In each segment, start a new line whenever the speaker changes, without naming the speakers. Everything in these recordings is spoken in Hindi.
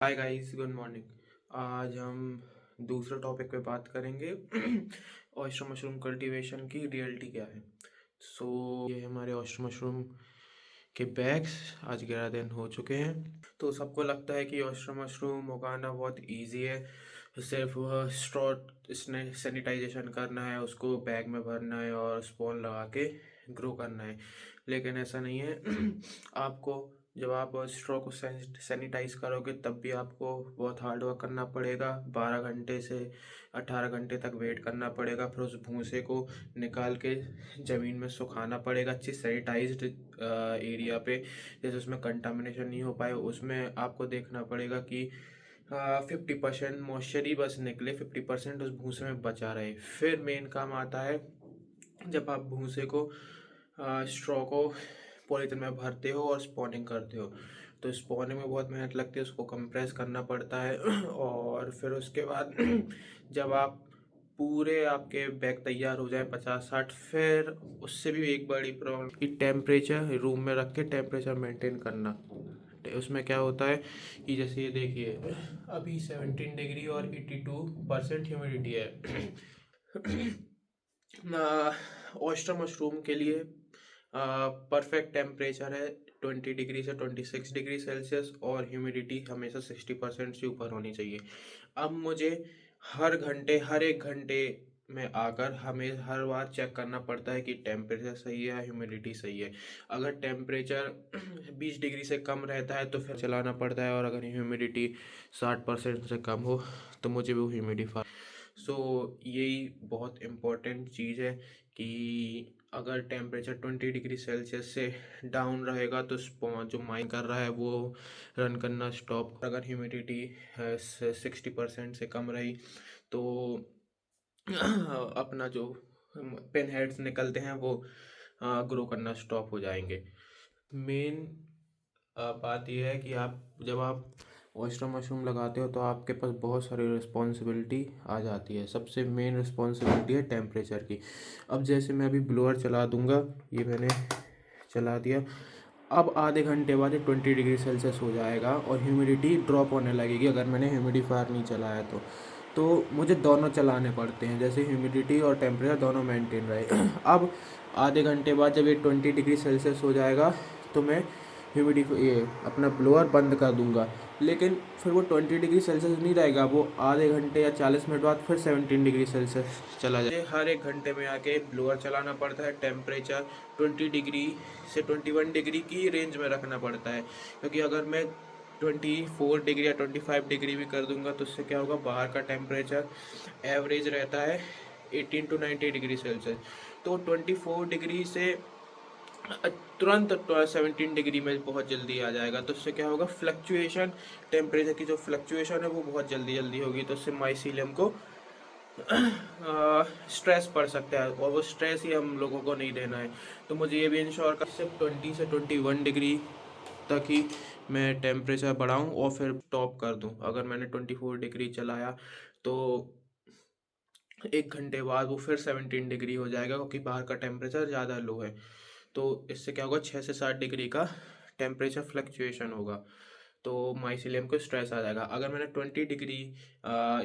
Hi guys, good morning. आज हम दूसरे टॉपिक पे बात करेंगे। ऑयस्टर मशरूम कल्टीवेशन की रियलिटी क्या है। ये हमारे ऑयस्टर मशरूम के बैग्स आज 11 दिन हो चुके हैं। तो सबको लगता है कि ऑयस्टर मशरूम उगाना बहुत इजी है। सिर्फ वह स्ट्रॉ इसने सैनिटाइजेशन करना है, उसको बैग में भरना है और स्पॉन लगा के ग्रो करना है। लेकिन ऐसा नहीं है। आपको जब आप स्ट्रॉ को सैनिटाइज करोगे तब भी आपको बहुत हार्ड वर्क करना पड़ेगा। 12 घंटे से 18 घंटे तक वेट करना पड़ेगा। फिर उस भूसे को निकाल के ज़मीन में सुखाना पड़ेगा अच्छी सैनिटाइज्ड एरिया पे, जैसे उसमें कंटामिनेशन नहीं हो पाए। उसमें आपको देखना पड़ेगा कि 50% मॉइस्चर ही बस निकले, 50% उस भूसे में बचा रहे। फिर मेन काम आता है जब आप भूसे को स्ट्रॉ को पॉलीथीन में भरते हो और स्पॉनिंग करते हो। तो स्पॉनिंग में बहुत मेहनत लगती है, उसको कंप्रेस करना पड़ता है। और फिर उसके बाद जब आप पूरे आपके बैग तैयार हो जाए 50-60, फिर उससे भी एक बड़ी प्रॉब्लम कि टेम्परेचर रूम में रख के टेम्परेचर मेंटेन करना। उसमें क्या होता है कि जैसे ये देखिए, अभी 17 डिग्री और 82% ह्यूमिडिटी है। ऑयस्टर मशरूम के लिए परफेक्ट टेम्परेचर है 20 डिग्री से 26 डिग्री सेल्सियस, और ह्यूमिडिटी हमेशा 60% से ऊपर होनी चाहिए। अब मुझे हर एक घंटे में आकर हमें हर बार चेक करना पड़ता है कि टेम्परेचर सही है, ह्यूमिडिटी सही है। अगर टेम्परेचर 20 डिग्री से कम रहता है तो फिर चलाना पड़ता है, और अगर ह्यूमिडिटी 60% से कम हो तो मुझे वो ह्यूमिडिफायर। यही बहुत इम्पोर्टेंट चीज़ है कि अगर टेम्परेचर 20 डिग्री सेल्सियस से डाउन रहेगा तो जो माइन कर रहा है वो रन करना स्टॉप। अगर ह्यूमिडिटी 60% से कम रही तो अपना जो पेन हेड्स निकलते हैं वो ग्रो करना स्टॉप हो जाएंगे। मेन बात यह है कि जब आप ऑयस्टर मशरूम लगाते हो तो आपके पास बहुत सारी रिस्पॉन्सिबिलिटी आ जाती है। सबसे मेन रिस्पॉन्सिबिलिटी है टेम्परेचर की। अब जैसे मैं अभी ब्लोअर चला दूंगा, ये मैंने चला दिया। अब आधे घंटे बाद ये 20 डिग्री सेल्सियस हो जाएगा और ह्यूमिडिटी ड्रॉप होने लगेगी अगर मैंने ह्यूमिडिफायर नहीं चलाया तो मुझे दोनों चलाने पड़ते हैं, जैसे ह्यूमिडिटी और टेम्परेचर दोनों मेंटेन रहे। अब आधे घंटे बाद जब ये 20 डिग्री सेल्सियस हो जाएगा तो मैं ये अपना ब्लोअर बंद कर दूंगा। लेकिन फिर वो 20 डिग्री सेल्सियस नहीं रहेगा, वो आधे घंटे या 40 मिनट बाद फिर 17 डिग्री सेल्सियस चला जाए। हर एक घंटे में आके ब्लोअर चलाना पड़ता है। टेम्परेचर 20 डिग्री से 21 डिग्री की रेंज में रखना पड़ता है, क्योंकि अगर मैं 24 डिग्री या 25 डिग्री भी कर दूंगा तो उससे क्या होगा, बाहर का टेम्परेचर एवरेज रहता है 18 to 19 डिग्री सेल्सियस। तो 24 डिग्री से तुरंत 17 डिग्री में बहुत जल्दी आ जाएगा। तो उससे क्या होगा, फ्लक्चुएशन, टेम्परेचर की जो फ्लक्चुएशन है वो बहुत जल्दी जल्दी होगी। तो उससे माइसीलियम को स्ट्रेस पड़ सकता है, और वो स्ट्रेस ही हम लोगों को नहीं देना है। तो मुझे ये भी इंश्योर कर सिर्फ 20 से 21 डिग्री तक ही मैं टेम्परेचर बढ़ाऊँ और फिर टॉप कर दूँ। अगर मैंने 24 डिग्री चलाया तो एक घंटे बाद वो फिर 17 डिग्री हो जाएगा, क्योंकि बाहर का टेम्परेचर ज़्यादा लो है। तो इससे क्या होगा, 6 से 7 डिग्री का टेम्परेचर फ्लक्चुएशन होगा, तो माइसिलियम को स्ट्रेस आ जाएगा। अगर मैंने 20 डिग्री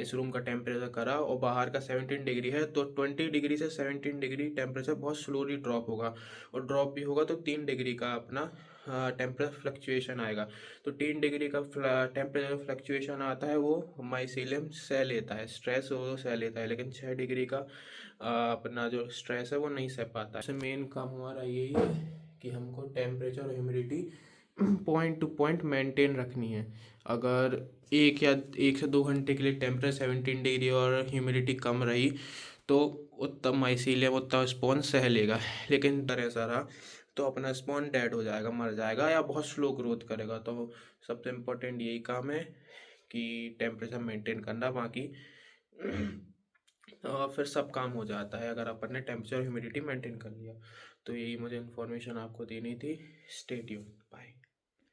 इस रूम का टेम्परेचर करा और बाहर का 17 डिग्री है, तो 20 डिग्री से 17 डिग्री टेम्परेचर बहुत स्लोली ड्रॉप होगा, और ड्रॉप भी होगा तो 3 डिग्री का अपना टेम्परेचर फ्लक्चुएशन आएगा। तो 3 डिग्री का टेम्परेचर फ्लक्चुएशन आता है, वो माइसिलियम सह लेता है, स्ट्रेस वो सह लेता है। लेकिन 6 डिग्री का अपना जो स्ट्रेस है वो नहीं सह पाता है। मेन काम हमारा यही है कि हमको टेम्परेचर और humidity point two point maintain रखनी है। अगर 1 से 2 घंटे के लिए टेम्परेचर 17 डिग्री और ह्यूमिडिटी कम रही तो उतना माइसीलियम उतना स्पॉन सह लेगा। लेकिन तरह ऐसा रहा तो अपना स्पॉन डेड हो जाएगा, मर जाएगा, या बहुत स्लो ग्रोथ करेगा। तो सबसे इम्पोर्टेंट यही काम है कि टेम्परेचर मेंटेन करना। बाकी फिर सब काम हो जाता है अगर अपन ने टेम्परेचर ह्यूमिडिटी मेंटेन कर लिया। तो यही मुझे इन्फॉर्मेशन आपको देनी थी। Stay tuned, bye.